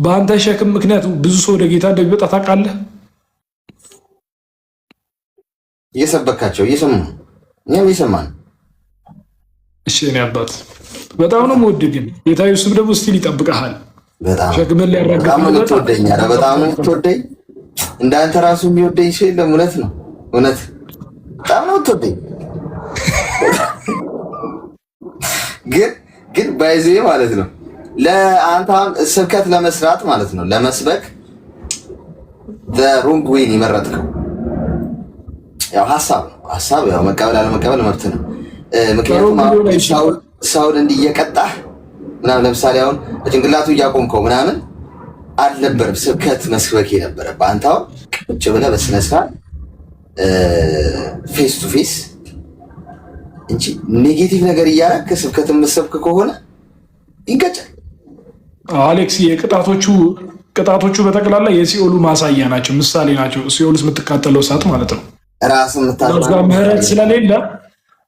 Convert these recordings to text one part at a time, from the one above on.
በአንተ ሸክም ምክንያት ብዙ ሰው ወደ ጌታ እንደሚመጣ ታውቃለህ። እየሰበካቸው እየሰሙ እኛም እየሰማን። እሺ እኔ አባት በጣም ነው የምወድህ፣ ግን ጌታ ኢየሱስ ደግሞ ስቲል ይጠብቀሃል። ሸክምን ሊያረጋግጥ በጣም ነው የምትወደኝ። ኧረ በጣም ነው የምትወደኝ። እንዳንተ ራሱ የሚወደኝ ሰው የለም። እውነት ነው፣ እውነት በጣም ነው የምትወደኝ። ግን ባይዜ ማለት ነው ለአንተ ስብከት ለመስራት ማለት ነው ለመስበክ ሮንግ ዌይን የመረጥከው ያው ሀሳብ ያው መቀበል አለመቀበል መብት ነው። ምክንያቱም ሳውል እንዲየቀጣህ ምናምን ለምሳሌ አሁን በጭንቅላቱ እያቆምከው ምናምን አልነበረም ስብከት መስበክ የነበረብህ። አንተ አሁን ቁጭ ብለህ በስነ ስርዓት ፌስ ቱ ፌስ እንጂ ኔጌቲቭ ነገር እያደረክ ስብከት የምትሰብክ ከሆነ ይገጫል። አሌክስ ቅጣቶቹ በጠቅላላ የሲኦሉ ማሳያ ናቸው፣ ምሳሌ ናቸው። ሲኦልስ የምትቃጠለው እሳት ማለት ነው።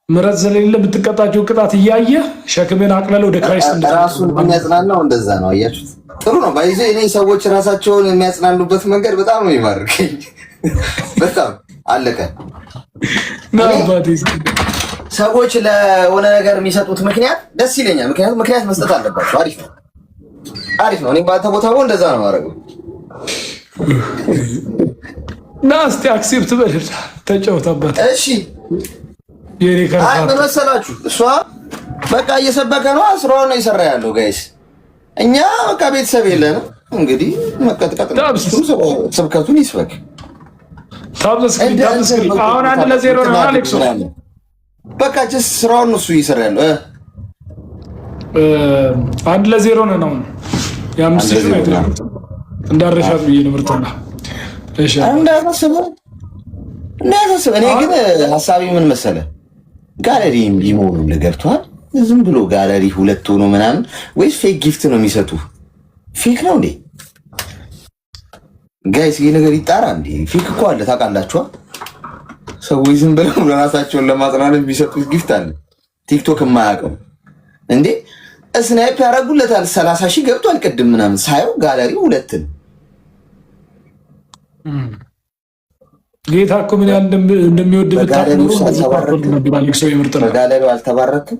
ምህረት ስለሌለ የምትቀጣቸው ቅጣት እያየ ሸክምን አቅለለ ወደ ክራይስት ራሱን የሚያጽናናው እንደዛ ነው። አያችሁት? ጥሩ ነው። ባይዘ እኔ ሰዎች ራሳቸውን የሚያጽናኑበት መንገድ በጣም ነው የሚማርከኝ። በጣም አለቀ። ሰዎች ለሆነ ነገር የሚሰጡት ምክንያት ደስ ይለኛል። ምክንያት መስጠት አለባቸው። አሪፍ ነው። እኔም ባንተ ቦታ እንደዛ ነው የማደርገው። ና እስኪ አክሴፕት በልል ተጫወታባት። እሺ ምን መሰላችሁ? እሷ በቃ እየሰበከ ነው፣ ስራውን ነው እየሰራ ያለው ጋይስ። እኛ በቃ ቤተሰብ የለንም እንግዲህ መቀጥቀጥ ስብከቱን ይስበክ። አሁን 1-0 ነው አሌክስ። በቃ ጀስት ስራውን ነው እሱ እየሰራ ያለው። 1-0 ነው ነው የአምስት ሺህ ነው እንዳረሻት ብዬ ነው ምርጥና እንዳታስብ። እኔ ግን ሀሳቢ ምን መሰለ ጋለሪ ሊሞሉ ገብቷል። ዝም ብሎ ጋለሪ ሁለት ሆኖ ምናምን ወይስ ፌክ ጊፍት ነው የሚሰጡ? ፌክ ነው እንዴ ጋይስ? ይሄ ነገር ይጣራ እንዴ? ፌክ እኮ አለ ታውቃላችሁ። ሰዎች ዝም ብለው ለራሳቸውን ለማጽናናት የሚሰጡት ጊፍት አለ። ቲክቶክ የማያውቀው እንዴ ስናይፕ ያደርጉለታል። 30 ሺህ ገብቷል ቅድም ምናምን ሳየው ጋለሪ ሁለትን ጌታ እኮ ምን ያህል እንደሚወድ ጋለሪው አልተባረክም።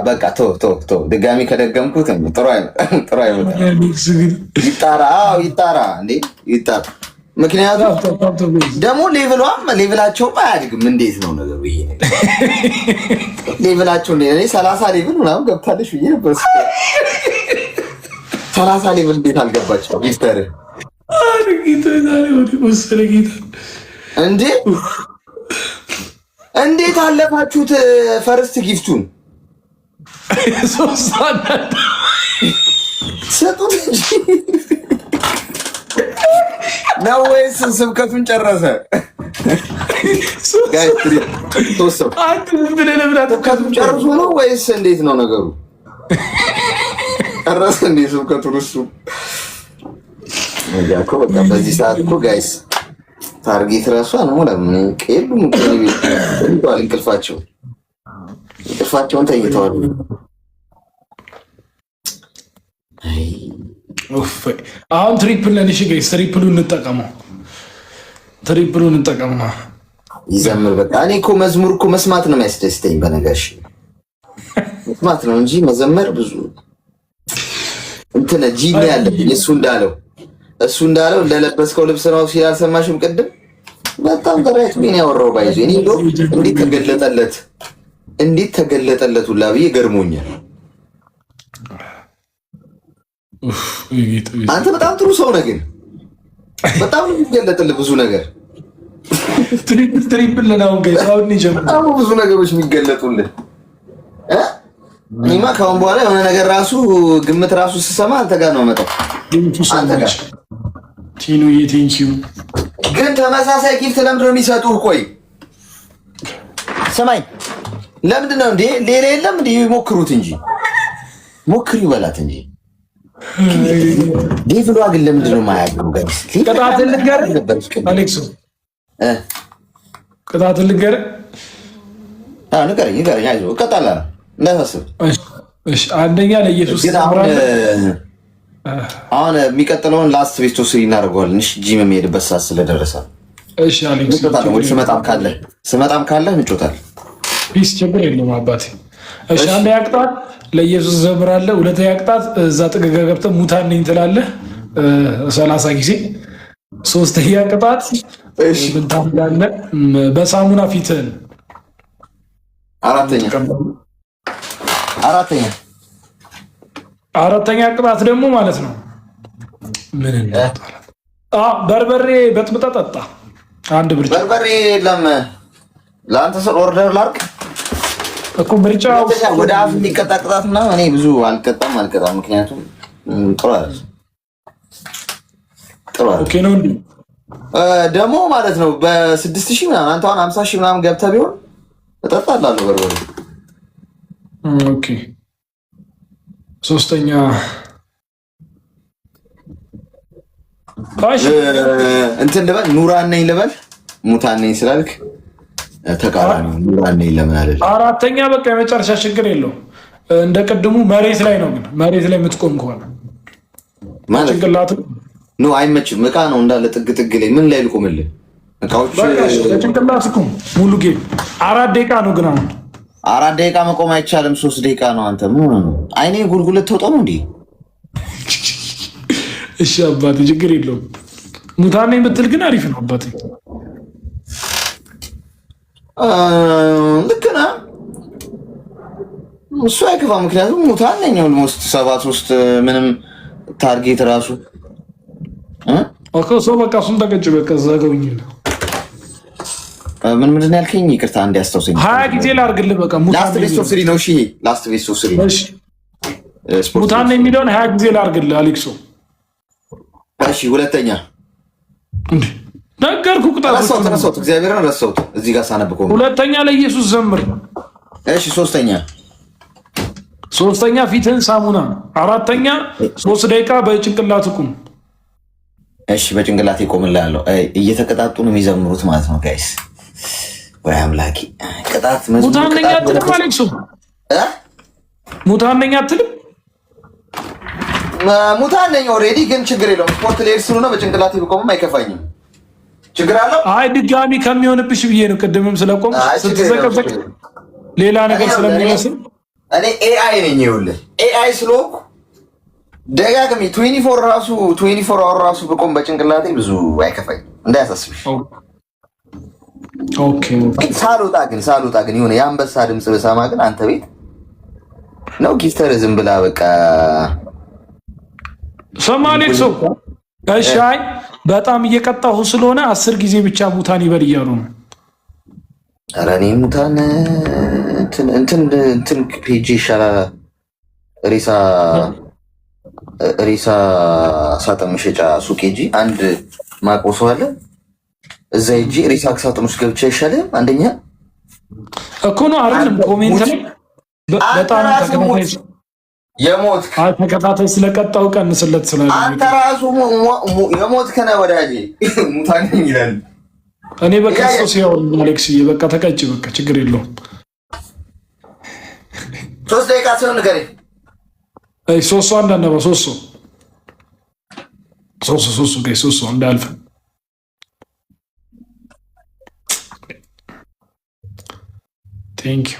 በቃ ቶ ድጋሚ ከደገምኩት ጥሩ አይመጣም። ይጣራ እንዴ ይጣራ። ምክንያቱም ደግሞ ሌቭላቸውም አያድግም። እንዴት ነው ነገሩ? ይሄ ሌቭላቸው 30 ሌቭል ምናምን ገብታለች ብዬ ነበር። 30 ሌቭል እንዴት አልገባችም? ሚስተር እንዴት አለፋችሁት? ፈርስት ጊፍቱን ሰጡት ነው ወይስ ስብከቱን ጨረሰ? ስብከቱን ጨርሶ ነው ወይስ እንዴት ነው ነገሩ? ጨረሰ እንዴ ስብከቱን? እሱ እኮ በቃ በዚህ ሰዓት እኮ ጋይስ ታርጌት ራሱ አንሞላም። የሉም እንቅልፋቸውን ተኝተዋል። አሁን ትሪፕል ለንሽ ጋይስ ትሪፕሉን እንጠቀመው። ይዘምር በቃ። እኔ እኮ መዝሙር እኮ መስማት ነው የሚያስደስተኝ። በነገርሽ መስማት ነው እንጂ መዘመር ብዙ እንትን ጂኒ ያለብኝ። እሱ እንዳለው እንደለበስከው ልብስ ነው ሲል አልሰማሽም ቅድም? በጣም ተራይት ምን ያወራው ባይዞ እኔ እንደው እንዴት ተገለጠለት ሁላ ብዬ ገርሞኛል። አንተ በጣም ጥሩ ሰው ነህ፣ ግን በጣም ነው የሚገለጥልህ ብዙ ነገር። ትሪፕል ነው ብዙ ነገሮች የሚገለጡልህ። እኔማ ካሁን በኋላ የሆነ ነገር ራሱ ግምት ራሱ ስሰማ አንተ ጋር ነው መጣው። አንተ ጋር ቲኑ የቴንኪው። ግን ተመሳሳይ ጊፍት ለምንድን ነው የሚሰጡህ? ቆይ ሰማይ ለምንድን ነው እንዴ? ሌላ የለም እንዴ? ሞክሩት እንጂ ሞክሪ በላት እንጂ ዴቭሏ ግን ለምንድን ነው የማያውቀው? ጋይስ ቅጣትን ልንገርህ አሌክስ፣ ቅጣትን ልንገርህ። ንገረኝ፣ አይዞህ እቀጣለሁ እንዳታስብ። እሺ አንደኛ ለኢየሱስ አሁን የሚቀጥለውን ላስት ቤስት ኦፍ ስሪ እናደርገዋለን። እሺ ጂም የሚሄድበት ሰዓት ስለደረሰ እሺ አሌክስ ስመጣም ካለ እንጮታለን። ፒስ ችግር የለውም አባቴ። እሺ አንደኛ ቅጣት ለኢየሱስ ዘምራለህ። ሁለተኛ ቅጣት እዛ ጥግጋ ገብተህ ሙታን ነኝ ትላለህ 30 ጊዜ። ሶስተኛ ቅጣት ምን ታምላለህ? በሳሙና ፊትህን። አራተኛ ቅጣት ደግሞ ማለት ነው ምን በርበሬ በጥብጠህ ጠጣ። አንድ ብርጭ በርበሬ የለም ለአንተ ስል ኦርደር ላድርግ እኮ ምርጫ ወደ አፍ የሚቀጣ ቅጣት ምናምን እኔ ብዙ አልቀጣም። ምክንያቱም ጥሩ አይደል። ኦኬ ነው እንዴ ደግሞ ማለት ነው በ6000 ምናምን አንተ አሁን 50000 ምናምን ገብተህ ቢሆን እጠጣላለሁ በርበሬ። ኦኬ ሶስተኛ እንትን ልበል ኑራን ነኝ ልበል ሙታን ነኝ ስላልክ ተቃራኒ ኑራን ነኝ ለምን አይደል? አራተኛ በቃ የመጨረሻ ችግር የለውም እንደ ቅድሙ መሬት ላይ ነው። ግን መሬት ላይ የምትቆም ከሆነ ማለት ጭንቅላት ነው አይመችም። እቃ ነው እንዳለ ጥግ ላይ ምን ላይ ልቆምልህ? እቃዎች ጭንቅላት እኮ ሙሉ ጌም 4 ደቂቃ ነው። ግን አሁን 4 ደቂቃ መቆም አይቻልም። 3 ደቂቃ ነው። አንተ ምን ሆነህ ነው? አይኔ ጉልጉለት ተውጦ ነው እንዴ? እሺ አባቴ ችግር የለውም። ሙታን ነኝ ብትል ግን አሪፍ ነው አባቴ። ልክ ነህ። እሱ አይከፋም። ምክንያቱም ሙታን ነኝ ኦልሞስት 73 ምንም ታርጌት ራሱ ሰው በቃ እሱን ተቀጭ በቃ ዘገውኝ። ምንድን ነው ያልከኝ? ይቅርታ አንዴ አስታውሰኝ። 20 ጊዜ ላድርግልህ በቃ ላስት ቤስት ኦፍ ስሪ ነው። እሺ ላስት ቤስት ኦፍ ስሪ ሙታን ነኝ የሚለውን 20 ጊዜ ላድርግልህ አሌክሶ። እሺ ሁለተኛ ነገርኩህ። ረሳሁት፣ እግዚአብሔርን ረሳሁት። እዚህ ጋር ሳነብከው ሁለተኛ ለኢየሱስ ዘምር። እሺ ሶስተኛ ፊትህን ሳሙና። አራተኛ 3 ደቂቃ በጭንቅላት ቁም። እሺ በጭንቅላት ይቆምልሃለሁ። እየተቀጣጡ ነው የሚዘምሩት ማለት ነው ጋይስ። ወይ አምላኬ ቅጣት ሙታን ነኝ አትልም አሌክሶ? ሙታን ነኝ አትልም? ሙታን ነኝ ኦልሬዲ፣ ግን ችግር የለውም። ስፖርት ሌር ስለሆነ በጭንቅላት ቢቆምም አይከፋኝም። ችግር አለው? አይ ድጋሚ ከሚሆንብሽ ብዬ ነው። ቅድምም ስለቆም ስትዘቀዘቅ ሌላ ነገር ስለሚመስል እኔ ኤአይ ነኝ። ይኸውልህ ኤአይ ስለሆንኩ ደጋግሜ 24 አወር ራሱ ብቆም በጭንቅላቴ ብዙ አይከፋኝም፣ እንዳያሳስብሽ። ኦኬ ሳልወጣ ግን የሆነ የአንበሳ ድምፅ በሰማ ግን አንተ ቤት ነው ጊፍተር ዝም ብላ በቃ ሰማሌክ ሰው። እሺ አይ በጣም እየቀጣሁ ስለሆነ 10 ጊዜ ብቻ ሙታን ይበል እያሉ ነው። ኧረ እኔ ሙታን እንትን ፔጅ ይሻላል። ሬሳ ሳጥን መሸጫ ሱቅ ሂጂ፣ አንድ ማቆሶ አለ እዛ ሂጂ። ሬሳ ሳጥን ውስጥ ገብቻ ይሻላል። አንደኛ እኮ ነው አይደለም? ኮሜንት ላይ በጣም ተከታታይ ስለቀጣው ቀንስለት ስላለ አንተ ራሱ የሞት ከነ ወዳጄ ሙታን ይላል። እኔ በክርስቶስ ያው አሌክስዬ በቃ ተቀጭ፣ በቃ ችግር የለውም። 3 ደቂቃ ሲሆን ንገረኝ። አይ 3 አንዳንደባ 3 ጋይ 3 እንዳልፍ ቴንክ ዩ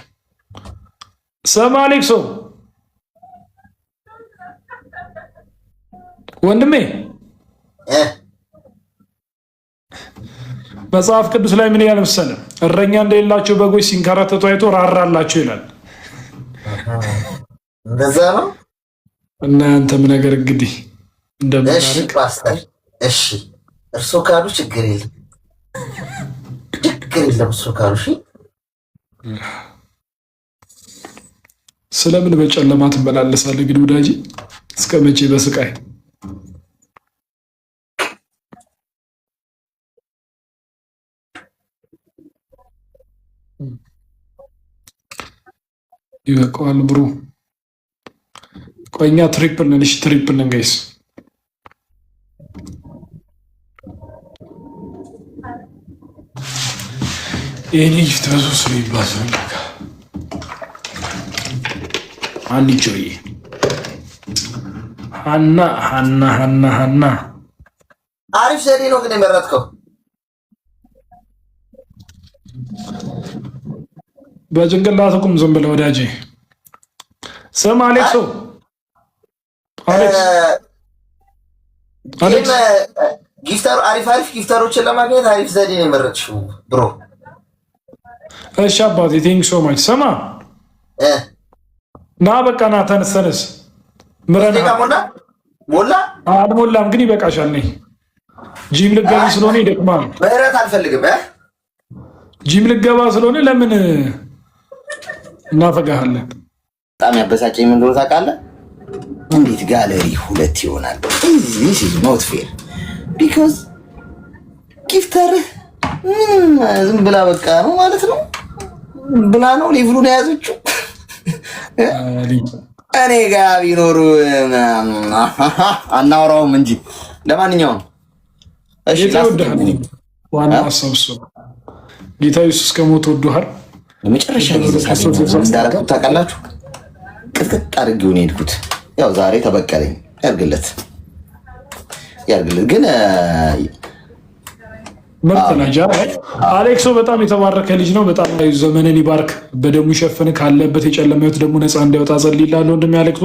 ሰማ አሌክሶ ወንድሜ መጽሐፍ ቅዱስ ላይ ምን ያለ መሰለህ? እረኛ እንደሌላቸው በጎች ሲንከራተቱ አይቶ ራራላቸው ይላል። እንደዛ ነው። እናንተም ነገር እንግዲህ እንደምናደርግ ፓስተር። እሺ እርሶ ካሉ ችግር የለም እርሶ ካሉ። እሺ ስለምን በጨለማ ትመላለሳለህ ግን ወዳጄ? እስከ መቼ በስቃይ? ይበቃዋል ብሮ። ቆይኛ ትሪፕል ነን። እሺ ትሪፕል ነን ጋይስ። የኔ ጊፍት በሶስት ነው ይባላል። አንቺዬ ሀና አሪፍ ዘዴ ነው ግን የመረጥከው። በጭንቅላት ቁም ዝም ብለህ ወዳጄ። ስም አሌክሶ ጊፍተሩ አሪፍ ጊፍተሮችን ለማግኘት አሪፍ ዘዴ ነው የመረጥሽው ብሮ። እሺ አባቴ ቴንክ ሶ ማች። ስማ ና በቃ ና ተነስ። ምረና ሞላ አልሞላም ግን ይበቃሻል። ነኝ ጂም ልገባ ስለሆነ ይደክማል። ምህረት አልፈልግም። ጂም ልገባ ስለሆነ ለምን እናፈጋሃለን? በጣም ያበሳጨኝ ምን እንደሆነ ታውቃለህ? እንዴት ጋለሪ 2 ይሆናል? this is not fair because ጊፍተር ዝም ብላ በቃ ነው ማለት ነው ብላ ነው ሌቭሉን የያዘችው። እኔ ጋር ቢኖሩ አናወራውም እንጂ ለማንኛውም እሺ ዋና አሰብሱ ጌታ ኢየሱስ ከሞት ወዶሃል። ለመጨረሻ ጊዜ እንዳረኩት ታውቃላችሁ? ቅጥቅጥ አድርጌው ነው የሄድኩት። ያው ዛሬ ተበቀለኝ። ያርግለት ግን ምርጥ ነጃ። አሌክሶ በጣም የተባረከ ልጅ ነው። በጣም ዘመንን ይባርክ፣ በደሙ ይሸፍን፣ ካለበት የጨለማ ሕይወት ደግሞ ነፃ እንዲያወጣ ጸልይልሃለሁ። ወንድሜ አሌክሶ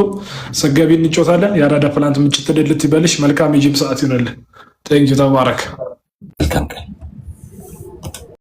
ሰገቢ እንጮታለን። የአራዳ ፕላንት ምችት ድልት ይበልሽ። መልካም የጂም ሰዓት ይሆንልህ። ቴንኪው ተባረክ። መልካም ቀን